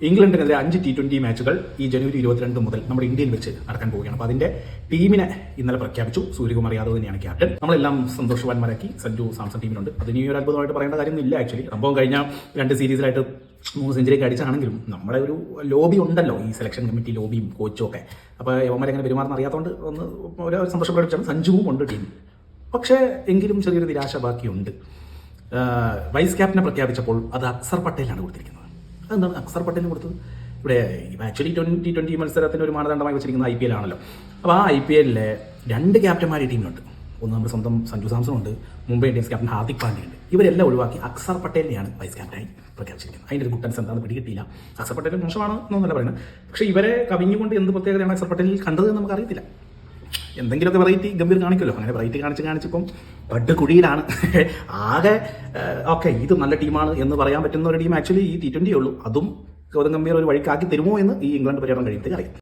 ഇംഗ്ലണ്ടിനെതിരെ 5 T20 മാച്ചുകൾ ഈ ജനുവരി 22 മുതൽ നമ്മുടെ ഇന്ത്യയിൽ വെച്ച് നടക്കാൻ പോവുകയാണ്. അപ്പോൾ അതിന്റെ ടീമിനെ ഇന്നലെ പ്രഖ്യാപിച്ചു. സൂര്യകുമാർ യാദവ് തന്നെയാണ് ക്യാപ്റ്റൻ. നമ്മളെല്ലാം സന്തോഷവാന്മാരാക്കി. സഞ്ജു സാംസൺ ടീമിലുണ്ട്. അതിന് ഈ ഒരു അത്ഭുതമായിട്ട് പറയേണ്ട കാര്യമൊന്നും ഇല്ല. ആക്ച്വലി സംഭവം കഴിഞ്ഞ 2 സീരീസിലായിട്ട് 3 സെഞ്ചുറിയൊക്കെ അടിച്ചാണെങ്കിലും നമ്മുടെ ഒരു ലോബി ഉണ്ടല്ലോ, ഈ സെലക്ഷൻ കമ്മിറ്റി ലോബിയും കോച്ചും ഒക്കെ. അപ്പോൾ യവന്മാരെങ്ങനെ പെരുമാറുന്ന അറിയാത്തതുകൊണ്ട് ഒന്ന് ഒരു സന്തോഷം പ്രകടിപ്പിച്ചാണ്. സഞ്ജുവും ഉണ്ട് ടീമിൽ. പക്ഷേ എങ്കിലും ചെറിയൊരു നിരാശ ബാക്കിയുണ്ട്. വൈസ് ക്യാപ്റ്റനെ പ്രഖ്യാപിച്ചപ്പോൾ അത് അക്സർ പട്ടേലാണ് കൊടുത്തിരിക്കുന്നത്. അതെന്താണ് അക്സർ പട്ടേലിന് കൊടുത്തത്? ഇവിടെ ആക്ച്വലി T20 മത്സരത്തിന് ഒരു മാനദണ്ഡമായി വെച്ചിരിക്കുന്ന IPL ആണല്ലോ. അപ്പോൾ ആ IPL-ലെ 2 ക്യാപ്റ്റന്മാർ ഈ ടീമിലുണ്ട്. ഒന്ന് നമ്മുടെ സ്വന്തം സഞ്ജു സാംസൺ ഉണ്ട്, മുംബൈ ഇന്ത്യൻസ് ക്യാപ്റ്റൻ ഹാർദിക് പാണ്ഡ്യ ഉണ്ട്. ഇവരെല്ലാം ഒഴിവാക്കി അക്സർ പട്ടേലിനെയാണ് വൈസ് ക്യാപ്റ്റനായി പ്രഖ്യാപിച്ചിരിക്കുന്നത്. അതിൻ്റെ ഒരു ഗുട്ടൻസ് എന്താണെന്ന് പിടികിട്ടിയില്ല. അക്സർ പട്ടേൽ മോശമാണ് എന്നൊന്നല്ല പറയുന്നത്. പക്ഷേ ഇവരെ കവിഞ്ഞുകൊണ്ട് എന്ത് പ്രത്യേകതയാണ് അക്സർ പട്ടേലിൽ കണ്ടത് എന്ന് നമുക്കറിയത്തില്ല. എന്തെങ്കിലുമൊക്കെ വെറൈറ്റി ഗംഭീർ കാണിക്കുമല്ലോ. അങ്ങനെ വെറൈറ്റി കാണിച്ചിപ്പം പട്ട് കുഴിയിലാണ്. ആകെ ഓക്കെ ഇത് നല്ല ടീമാണ് എന്ന് പറയാൻ പറ്റുന്ന ഒരു ടീം ആക്ച്വലി ഈ T20 ഉള്ളൂ. അതും ഗൗതം ഗംഭീർ ഒരു വഴിക്കാക്കി തരുമോ എന്ന് ഈ ഇംഗ്ലണ്ട് പര്യടനം കഴിയുമ്പോഴേ അറിയാം.